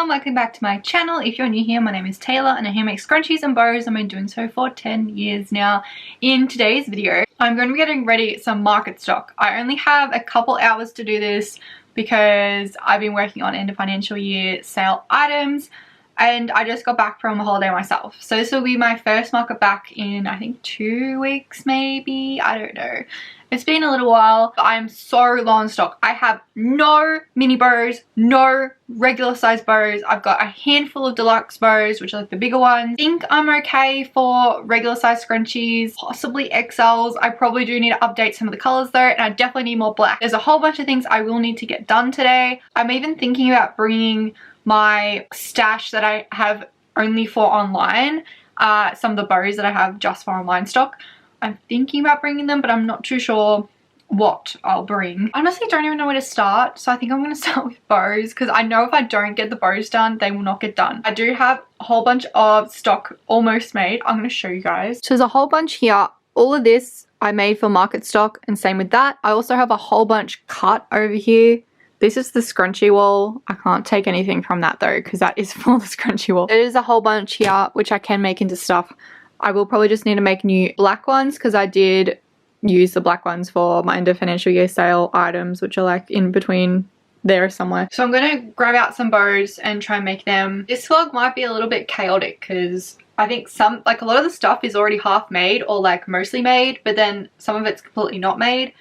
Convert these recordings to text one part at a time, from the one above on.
welcome back to my channel. If you're new here, my name is Taylor and I here make scrunchies and bows. I've been doing so for 10 years now. In today's video, I'm going to be getting ready some market stock. I only have a couple hours to do this because I've been working on end of financial year sale items and I just got back from a holiday myself. So this will be my first market back in I think 2 weeks maybe, I don't know. It's been a little while. I'm so low on stock. I have no mini bows, no regular size bows. I've got a handful of deluxe bows, which are like the bigger ones. I think I'm okay for regular size scrunchies, possibly XLs. I probably do need to update some of the colors though, and I definitely need more black. There's a whole bunch of things I will need to get done today. I'm even thinking about bringing my stash that I have only for online, some of the bows that I have just for online stock. I'm thinking about bringing them, but I'm not too sure what I'll bring. Honestly, don't even know where to start, so I think I'm going to start with bows because I know if I don't get the bows done, they will not get done. I do have a whole bunch of stock almost made. I'm going to show you guys. So there's a whole bunch here. All of this I made for market stock, and same with that. I also have a whole bunch cut over here. This is the scrunchie wall. I can't take anything from that though because that is for the scrunchie wall. There is a whole bunch here which I can make into stuff. I will probably just need to make new black ones because I did use the black ones for my end of financial year sale items, which are like in between there somewhere. So I'm going to grab out some bows and try and make them. This vlog might be a little bit chaotic because I think a lot of the stuff is already half made or like mostly made, but then some of it's completely not made.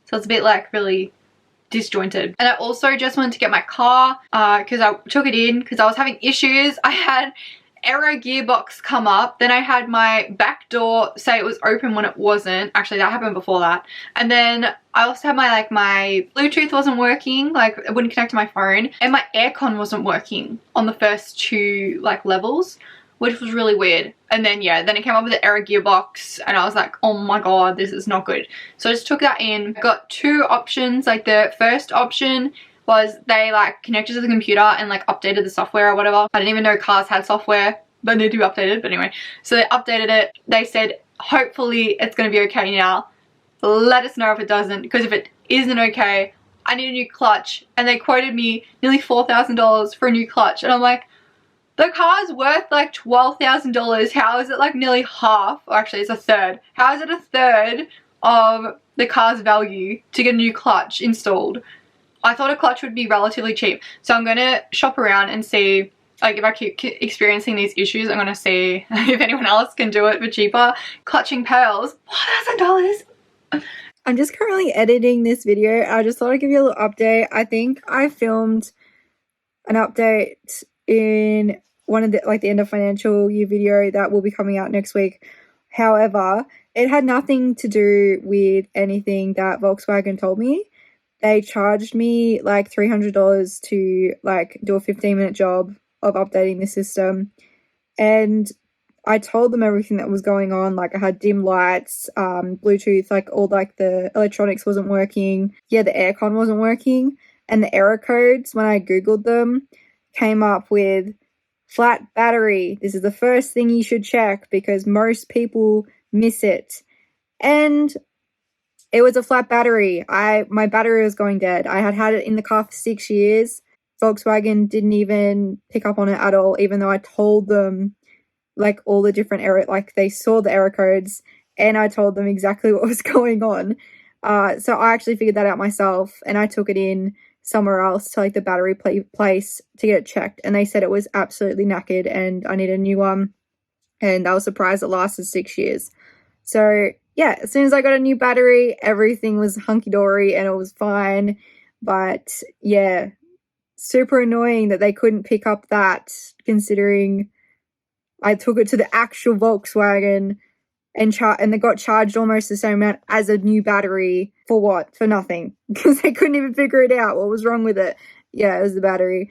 So it's a bit like really disjointed. And I also just wanted to get my car because I took it in because I was having issues. I had error gearbox come up, then I had my back door say it was open when it wasn't. Actually, that happened before that. And then I also had my Bluetooth wasn't working, like it wouldn't connect to my phone, and my aircon wasn't working on the first two like levels, which was really weird. And then yeah, then it came up with the error gearbox and I was like, oh my god, this is not good. So I just took that in. Got two options. Like the first option was they like connected to the computer and like updated the software or whatever. I didn't even know cars had software, but they do update it. But anyway, so they updated it. They said hopefully it's going to be okay now. Let us know if it doesn't, because if it isn't okay, I need a new clutch. And they quoted me nearly $4,000 for a new clutch, and I'm like, the car's worth like $12,000. How is it like nearly half, or actually it's a third, how is it a third of the car's value to get a new clutch installed? I thought a clutch would be relatively cheap. So I'm going to shop around and see, like if I keep experiencing these issues, I'm going to see if anyone else can do it for cheaper. Clutching pearls, $4,000. I'm just currently editing this video. I just thought I'd give you a little update. I think I filmed an update in one of the the end of financial year video that will be coming out next week. However, it had nothing to do with anything that Volkswagen told me. They charged me like $300 to like do a 15-minute job of updating the system. And I told them everything that was going on. Like I had dim lights, Bluetooth, like all like the electronics wasn't working. Yeah, the aircon wasn't working. And the error codes, when I Googled them, came up with flat battery. This is the first thing you should check because most people miss it. And it was a flat battery. My battery was going dead. I had it in the car for 6 years. Volkswagen didn't even pick up on it at all, even though I told them like all the different error, like they saw the error codes and I told them exactly what was going on. So I actually figured that out myself and I took it in somewhere else to like the battery place to get it checked, and they said it was absolutely knackered and I need a new one. And I was surprised it lasted 6 years. So yeah, as soon as I got a new battery, everything was hunky-dory and it was fine. But yeah, super annoying that they couldn't pick up that, considering I took it to the actual Volkswagen and they got charged almost the same amount as a new battery. For what? For nothing. Because they couldn't even figure it out. What was wrong with it? Yeah, it was the battery.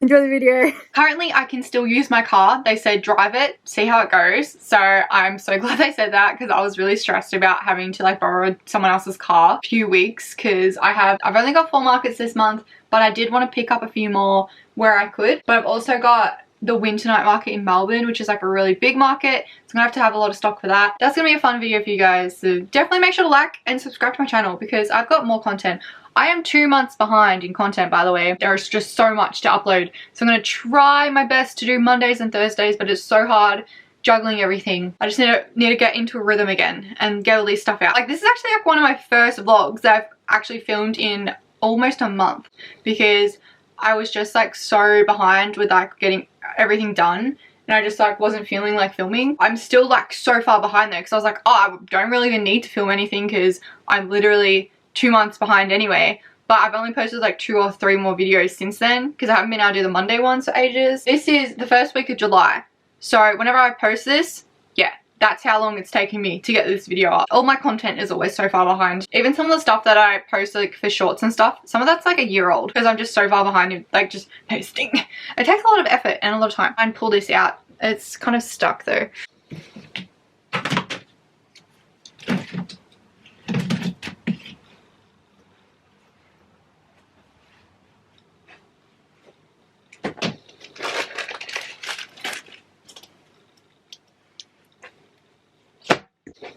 Enjoy the video. Currently, I can still use my car. They said drive it, see how it goes. So I'm so glad they said that because I was really stressed about having to like borrow someone else's car a few weeks because I've only got 4 markets this month, but I did want to pick up a few more where I could. But I've also got the winter night market in Melbourne, which is like a really big market. So I'm gonna have a lot of stock for that. That's gonna be a fun video for you guys. So definitely make sure to like and subscribe to my channel because I've got more content. I am 2 months behind in content, by the way. There's just so much to upload. So I'm going to try my best to do Mondays and Thursdays, but it's so hard juggling everything. I just need to get into a rhythm again and get all this stuff out. Like, this is actually like one of my first vlogs that I've actually filmed in almost a month, because I was just like so behind with like getting everything done, and I just like wasn't feeling like filming. I'm still like so far behind there, because I was like, oh, I don't really even need to film anything because I'm literally 2 months behind anyway. But I've only posted like 2 or 3 more videos since then, because I haven't been able to do the Monday ones for ages. This is the first week of July, so whenever I post this, yeah, that's how long it's taken me to get this video up. All my content is always so far behind. Even some of the stuff that I post like for shorts and stuff, some of that's like a year old, because I'm just so far behind in like just posting. It takes a lot of effort and a lot of time. I can pull this out. It's kind of stuck though.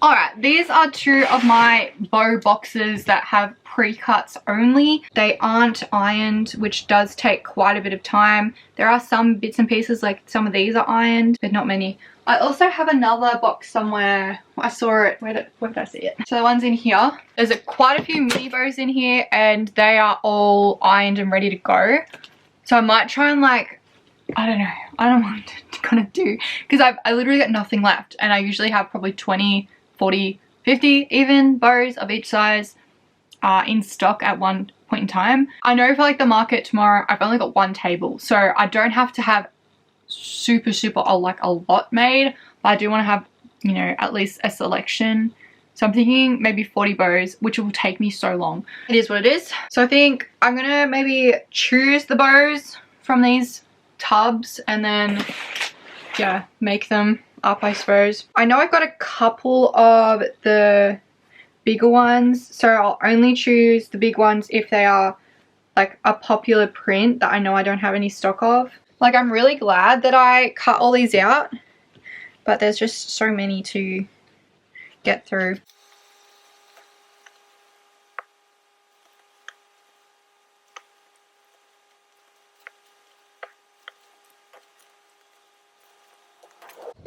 Alright, these are 2 of my bow boxes that have pre-cuts only. They aren't ironed, which does take quite a bit of time. There are some bits and pieces, like some of these are ironed, but not many. I also have another box somewhere. I saw it. Where did I see it? So the one's in here. There's quite a few mini bows in here, and they are all ironed and ready to go. So I might try and like, I don't know. I don't know what to kind of do, because I literally got nothing left, and I usually have probably 20, 40, 50 even bows of each size in stock at one point in time. I know for like the market tomorrow, I've only got 1 table, so I don't have to have super like a lot made, but I do want to have, you know, at least a selection. So I'm thinking maybe 40 bows, which will take me so long. It is what it is. So I think I'm gonna maybe choose the bows from these tubs and then, yeah, make them up, I suppose. I know I've got a couple of the bigger ones, so I'll only choose the big ones if they are like a popular print that I know I don't have any stock of. Like, I'm really glad that I cut all these out, but there's just so many to get through.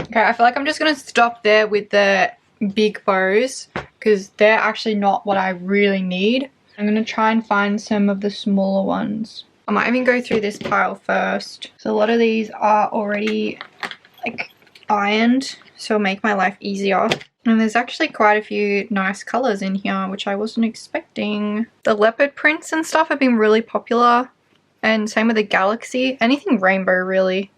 Okay, I feel like I'm just going to stop there with the big bows, because they're actually not what I really need. I'm going to try and find some of the smaller ones. I might even go through this pile first. So a lot of these are already like ironed, so it'll make my life easier. And there's actually quite a few nice colors in here, which I wasn't expecting. The leopard prints and stuff have been really popular, and same with the galaxy. Anything rainbow, really.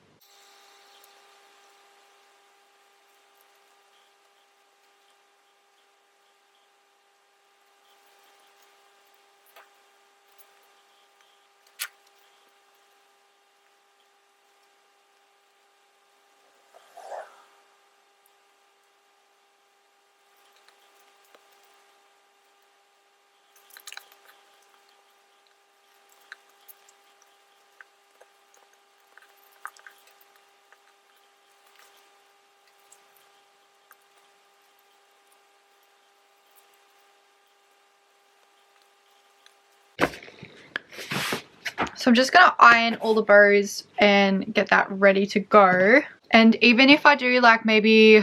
So I'm just going to iron all the bows and get that ready to go. And even if I do like maybe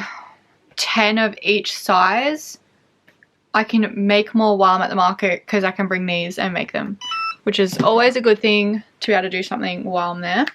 10 of each size, I can make more while I'm at the market, because I can bring these and make them, which is always a good thing to be able to do something while I'm there.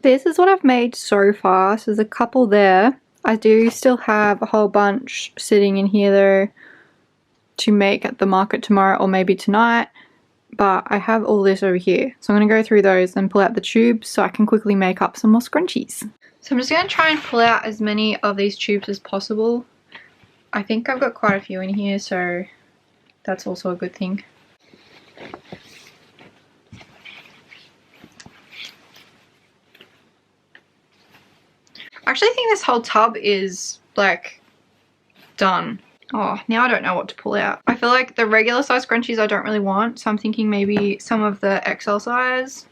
This is what I've made so far. So there's a couple there. I do still have a whole bunch sitting in here though to make at the market tomorrow or maybe tonight. But I have all this over here. So I'm going to go through those and pull out the tubes so I can quickly make up some more scrunchies. So I'm just going to try and pull out as many of these tubes as possible. I think I've got quite a few in here, so that's also a good thing. I actually think this whole tub is like done. Oh, now I don't know what to pull out. I feel like the regular size scrunchies I don't really want, so I'm thinking maybe some of the XL size.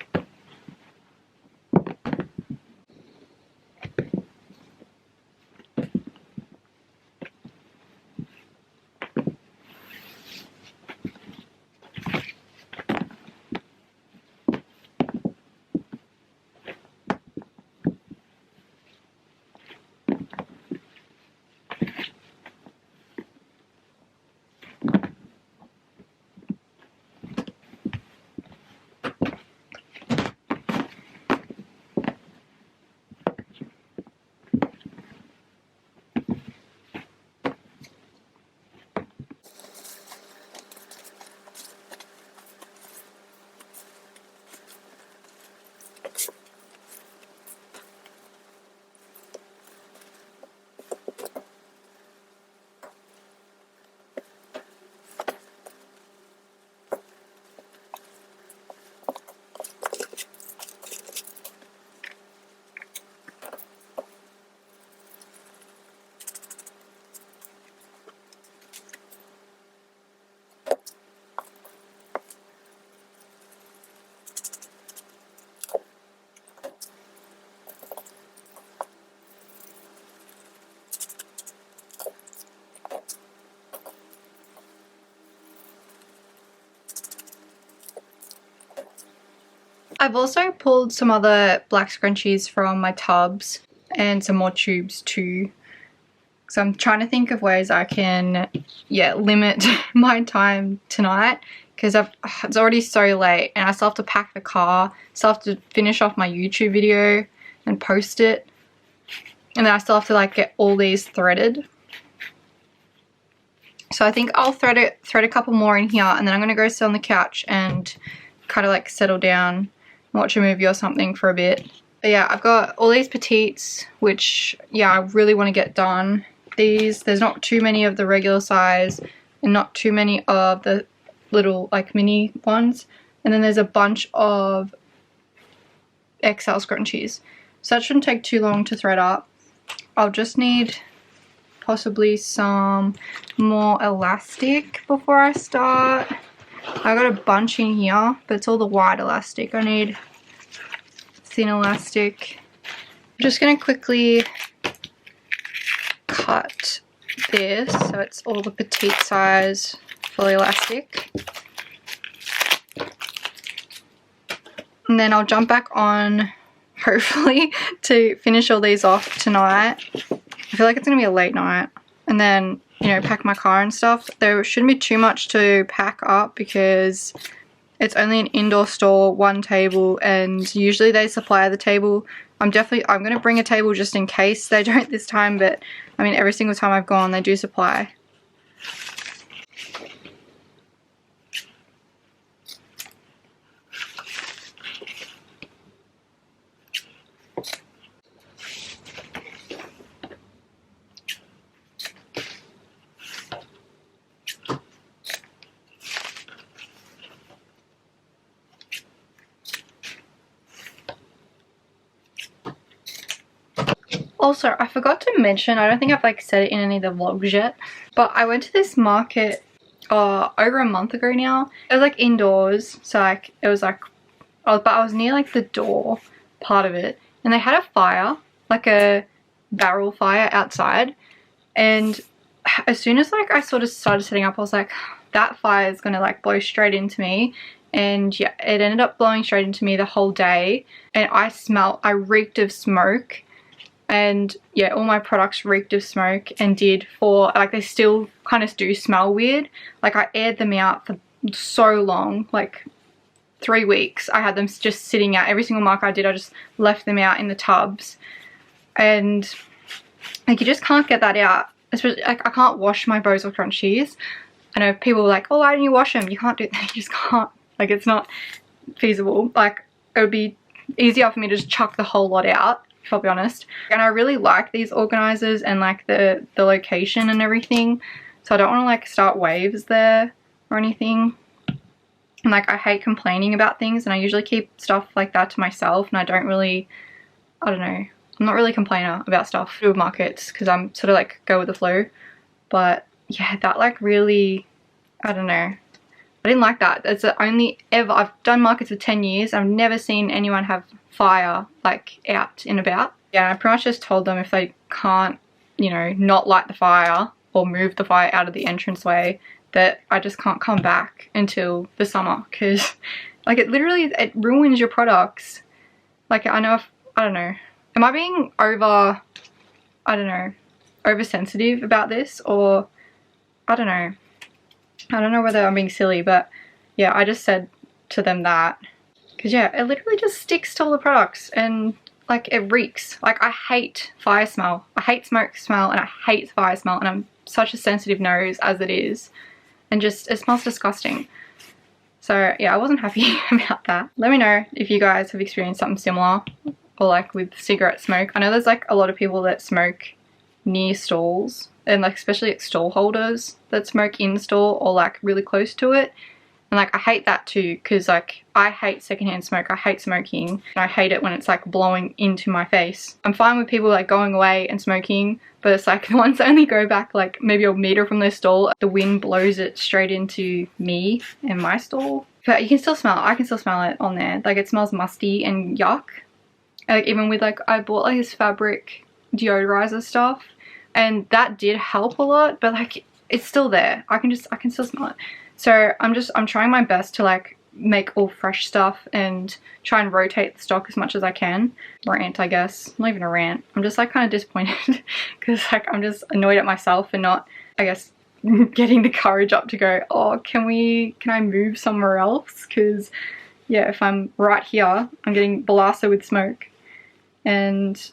I've also pulled some other black scrunchies from my tubs and some more tubes too. So I'm trying to think of ways I can, limit my time tonight because it's already so late and I still have to pack the car, still have to finish off my YouTube video and post it. And then I still have to like get all these threaded. So I think I'll thread a couple more in here and then I'm going to go sit on the couch and kind of like settle down, watch a movie or something for a bit. But yeah, I've got all these petites, which, yeah, I really want to get done. There's not too many of the regular size and not too many of the little like mini ones. And then there's a bunch of XL scrunchies. So that shouldn't take too long to thread up. I'll just need possibly some more elastic before I start. I got a bunch in here, but it's all the wide elastic. I need thin elastic. I'm just going to quickly cut this so it's all the petite size full elastic. And then I'll jump back on, hopefully, to finish all these off tonight. I feel like it's going to be a late night. And then, you know, pack my car and stuff. There shouldn't be too much to pack up because it's only an indoor store, one table, and usually they supply the table. I'm going to bring a table just in case they don't this time, but I mean every single time I've gone they do supply. Also, I forgot to mention, I don't think I've like said it in any of the vlogs yet, but I went to this market over a month ago now. It was like indoors, so like it was like, but I was near like the door part of it, and they had a fire, like a barrel fire outside, and as soon as like I sort of started setting up, I was like, that fire is gonna like blow straight into me. and yeah, it ended up blowing straight into me the whole day, and I reeked of smoke. And yeah, all my products reeked of smoke and did for, like, they still kind of do smell weird. Like, I aired them out for so long, like 3 weeks. I had them just sitting out. Every single market I did, I just left them out in the tubs. And like, you just can't get that out. Especially, like, I can't wash my bows or scrunchies. I know people are like, oh, why don't you wash them? You can't do that. You just can't. Like, it's not feasible. Like, it would be easier for me to just chuck the whole lot out, if I'll be honest. And I really like these organizers and like the location and everything, so I don't want to like start waves there or anything. And like, I hate complaining about things, and I usually keep stuff like that to myself, and I don't really, I don't know, I'm not really a complainer about stuff with markets because I'm sort of like go with the flow. But yeah, that like really, I don't know, I didn't like that. It's the only ever, I've done markets for 10 years, I've never seen anyone have fire like out and about. Yeah, I pretty much just told them if they can't, you know, not light the fire or move the fire out of the entranceway, that I just can't come back until the summer, because like, it literally, it ruins your products. Like, I know if, I don't know, am I being over, I don't know, oversensitive about this, or I don't know whether I'm being silly, but yeah, I just said to them that. Because yeah, it literally just sticks to all the products, and like, it reeks. Like, I hate fire smell. I hate smoke smell, and I hate fire smell, and I'm such a sensitive nose as it is. And just, it smells disgusting. So yeah, I wasn't happy about that. Let me know if you guys have experienced something similar, or like with cigarette smoke. I know there's like a lot of people that smoke near stalls, and like especially at stall holders that smoke in stall or like really close to it. And like, I hate that too, because like, I hate secondhand smoke. I hate smoking, and I hate it when it's like blowing into my face. I'm fine with people like going away and smoking, but it's like the ones that only go back like maybe a meter from their stall, the wind blows it straight into me and my stall. But you can still smell it. I can still smell it on there. Like, it smells musty and yuck. Like, even with like, I bought like this fabric deodorizer stuff, and that did help a lot, but like, it's still there. I can still smell it. So I'm trying my best to like make all fresh stuff and try and rotate the stock as much as I can. Rant, I guess. Not even a rant. I'm just like kind of disappointed because like, I'm just annoyed at myself and not, I guess, getting the courage up to go, oh, can I move somewhere else? Because yeah, if I'm right here, I'm getting blasted with smoke. And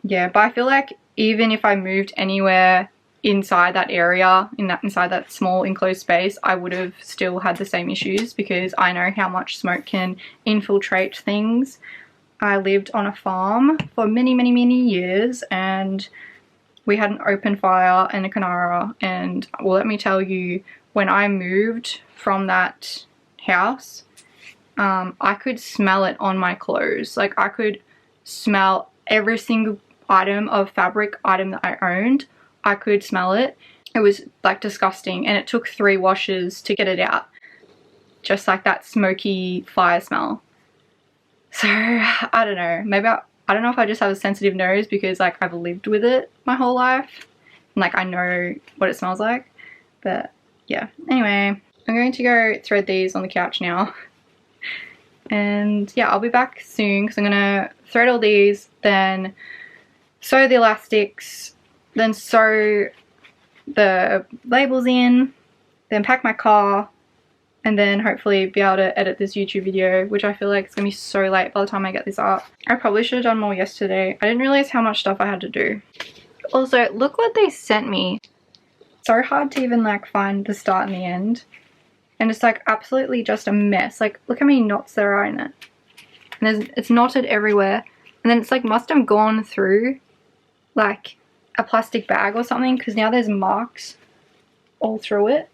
yeah, but I feel like even if I moved anywhere inside that area, inside that small enclosed space, I would have still had the same issues, because I know how much smoke can infiltrate things. I lived on a farm for many years, and we had an open fire and a Canara, and well, let me tell you, when I moved from that house, I could smell it on my clothes. Like, I could smell every single item of fabric item that I owned. I could smell it. It was like disgusting, and it took 3 washes to get it out. Just like that smoky fire smell. So I don't know, maybe I don't know if I just have a sensitive nose because like, I've lived with it my whole life, and like, I know what it smells like. But yeah, anyway, I'm going to go thread these on the couch now. And yeah, I'll be back soon because I'm gonna thread all these, then sew the elastics, then sew the labels in, then pack my car, and then hopefully be able to edit this YouTube video, which I feel like it's gonna be so late by the time I get this up. I probably should have done more yesterday. I didn't realize how much stuff I had to do. Also, look what they sent me. So hard to even like find the start and the end. And it's like absolutely just a mess. Like, look how many knots there are in it. And it's knotted everywhere. And then it's like, must have gone through like a plastic bag or something, because now there's marks all through it.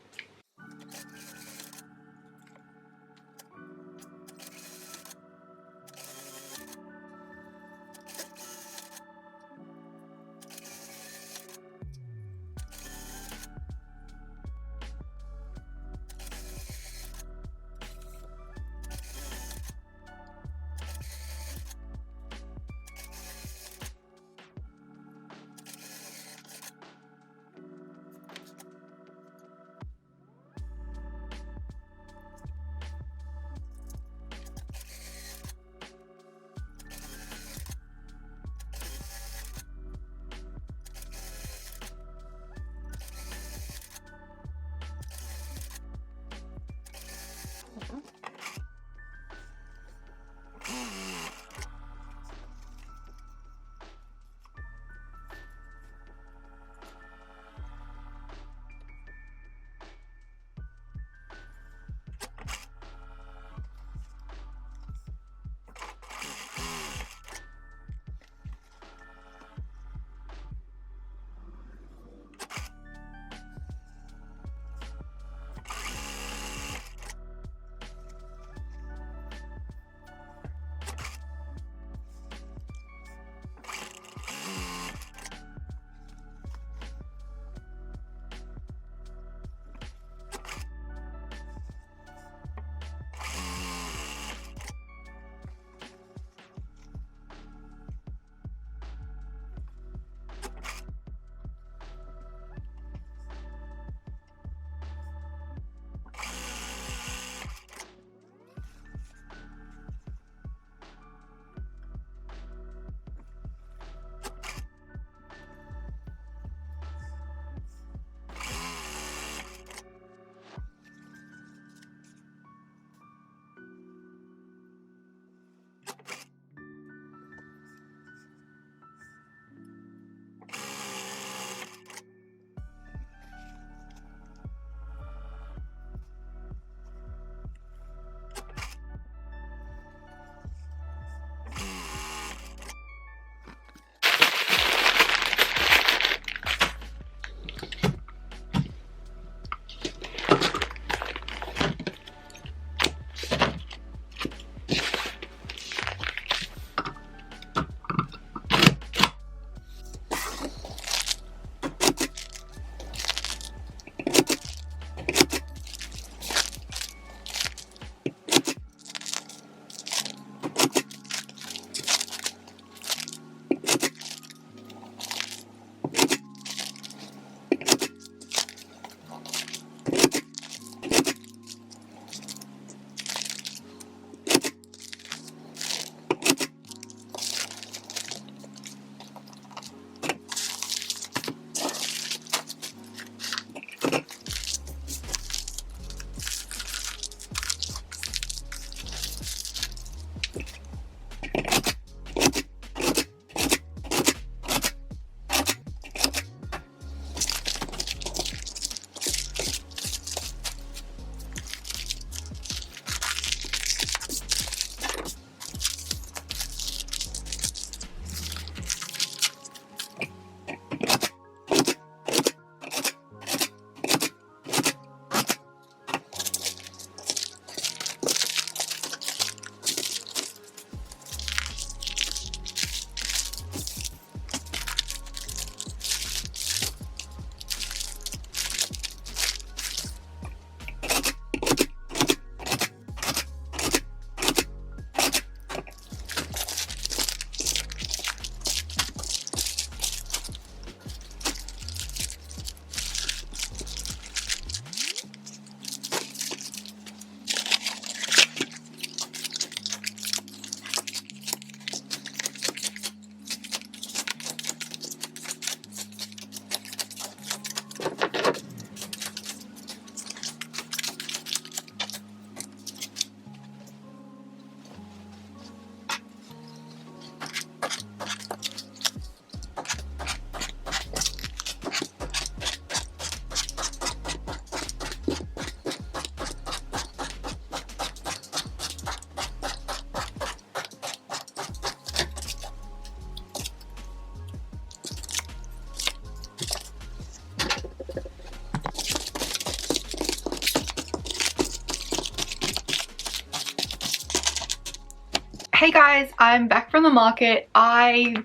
Hey guys, I'm back from the market. I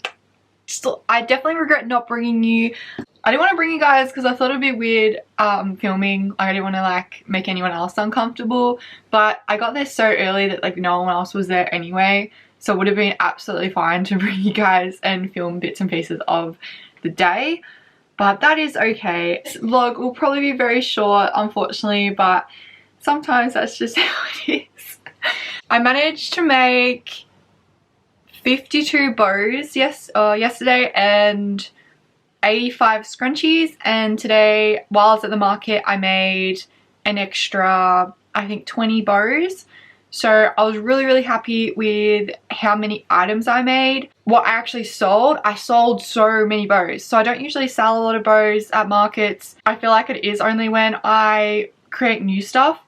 definitely regret not bringing you. I didn't want to bring you guys because I thought it'd be weird filming. I didn't want to like make anyone else uncomfortable, but I got there so early that like no one else was there anyway, so it would have been absolutely fine to bring you guys and film bits and pieces of the day. But that is okay. This vlog will probably be very short, unfortunately, but sometimes that's just how it is. I managed to make 52 bows yesterday and 85 scrunchies, and today while I was at the market I made an extra, I think, 20 bows. So I was really happy with how many items I made. What I actually sold, I sold so many bows. So I don't usually sell a lot of bows at markets. I feel like it is only when I create new stuff,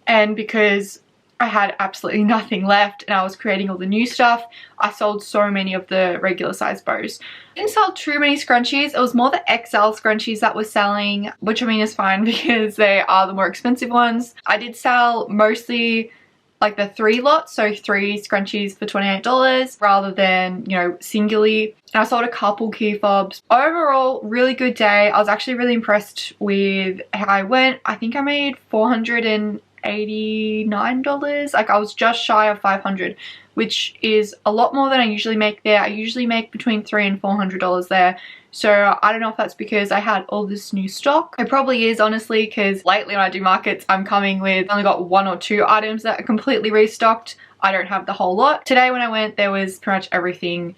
and because I had absolutely nothing left and I was creating all the new stuff, I sold so many of the regular size bows. I didn't sell too many scrunchies. It was more the XL scrunchies that was selling, which I mean is fine because they are the more expensive ones. I did sell mostly like the 3 lots, so 3 scrunchies for $28 rather than, you know, singularly. And I sold a couple key fobs. Overall, really good day. I was actually really impressed with how I went. I think I made $489. Like I was just shy of 500, which is a lot more than I usually make there. I usually make between $300 and $400 there. So I don't know if that's because I had all this new stock. It probably is, honestly, because lately when I do markets, I'm coming with only got 1 or 2 items that are completely restocked. I don't have the whole lot. Today when I went, there was pretty much everything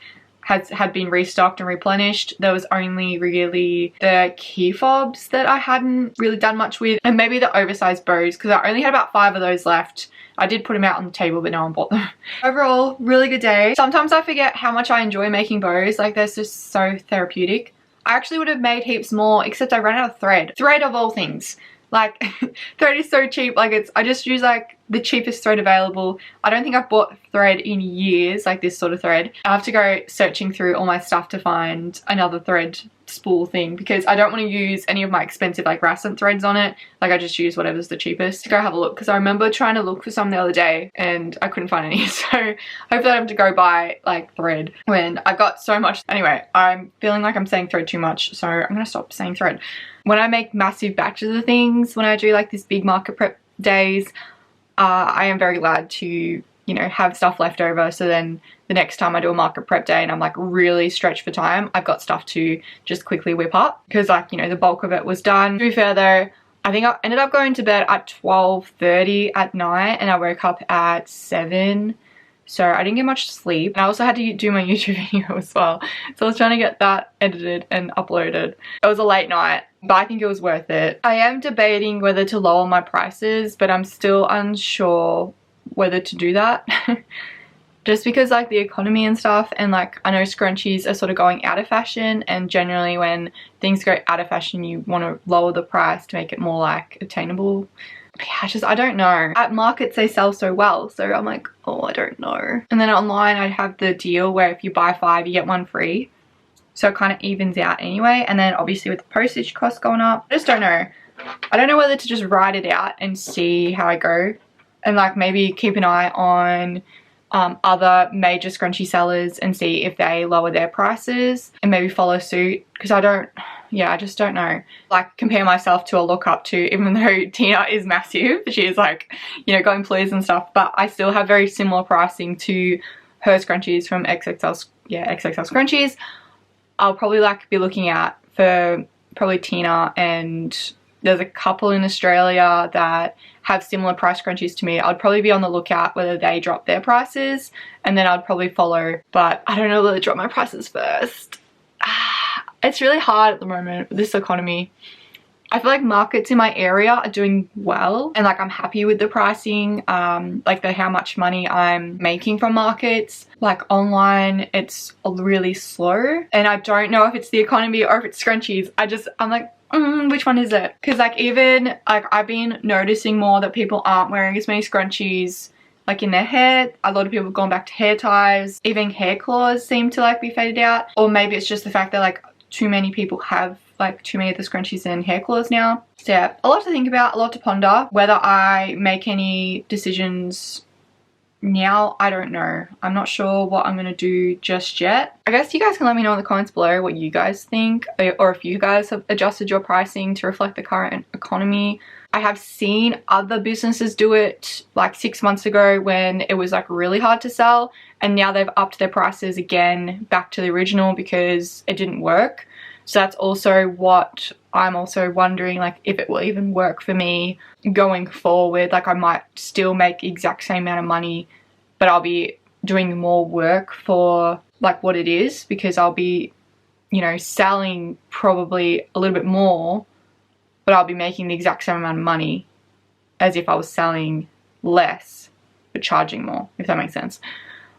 had been restocked and replenished. There was only really the key fobs that I hadn't really done much with, and maybe the oversized bows because I only had about 5 of those left. I did put them out on the table, but no one bought them. Overall, really good day. Sometimes I forget how much I enjoy making bows. Like, they're just so therapeutic. I actually would have made heaps more, except I ran out of thread. Thread of all things. Like, thread is so cheap. Like, I just use like the cheapest thread available. I don't think I've bought thread in years, like this sort of thread. I have to go searching through all my stuff to find another thread spool thing because I don't want to use any of my expensive like Rascent threads on it. Like, I just use whatever's the cheapest. To go have a look because I remember trying to look for some the other day and I couldn't find any. So hopefully I don't have to go buy like thread when I've got so much. Anyway, I'm feeling like I'm saying thread too much, so I'm gonna stop saying thread. When I make massive batches of things, when I do like this big market prep days, I am very glad to, you know, have stuff left over, so then the next time I do a market prep day and I'm like really stretched for time, I've got stuff to just quickly whip up because, like, you know, the bulk of it was done. To be fair though, I think I ended up going to bed at 12:30 at night and I woke up at 7. So I didn't get much sleep, and I also had to do my YouTube video as well. So I was trying to get that edited and uploaded. It was a late night, but I think it was worth it. I am debating whether to lower my prices, but I'm still unsure whether to do that. Just because like the economy and stuff, and like I know scrunchies are sort of going out of fashion, and generally when things go out of fashion you want to lower the price to make it more like attainable. Yeah, I don't know. At markets they sell so well, so I'm like, oh, I don't know. And then online I'd have the deal where if you buy 5 you get 1 free, so it kind of evens out anyway. And then obviously with the postage costs going up, I just don't know. I don't know whether to just write it out and see how I go, and like maybe keep an eye on other major scrunchie sellers and see if they lower their prices and maybe follow suit, because I just don't know. Like, compare myself to a look up to, even though Tina is massive, she is like, you know, got employees and stuff, but I still have very similar pricing to her scrunchies from XXL scrunchies. I'll probably like be looking at for probably Tina, and there's a couple in Australia that have similar price scrunchies to me. I'd probably be on the lookout whether they drop their prices, and then I'd probably follow, but I don't know whether to drop my prices first. It's really hard at the moment with this economy. I feel like markets in my area are doing well, and like I'm happy with the pricing, like how much money I'm making from markets. Like online it's really slow, and I don't know if it's the economy or if it's scrunchies. I'm like, which one is it? Because like even like I've been noticing more that people aren't wearing as many scrunchies like in their hair. A lot of people have gone back to hair ties. Even hair claws seem to like be faded out, or maybe it's just the fact that like too many people have like too many of the scrunchies and hair claws now. So yeah, a lot to think about, a lot to ponder whether I make any decisions now I don't know. I'm not sure what I'm gonna do just yet. I guess you guys can let me know in the comments below what you guys think, or if you guys have adjusted your pricing to reflect the current economy. I have seen other businesses do it like 6 months ago when it was like really hard to sell, and now they've upped their prices again back to the original because it didn't work. So that's also what I'm also wondering, like if it will even work for me going forward. Like I might still make the exact same amount of money, but I'll be doing more work for like what it is, because I'll be, you know, selling probably a little bit more, but I'll be making the exact same amount of money as if I was selling less but charging more, if that makes sense.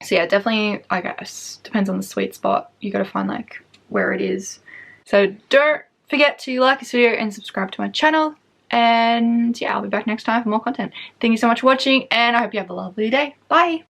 So yeah, definitely, I guess, depends on the sweet spot. You gotta find like where it is. So don't forget to like this video and subscribe to my channel. And yeah, I'll be back next time for more content. Thank you so much for watching, and I hope you have a lovely day. Bye!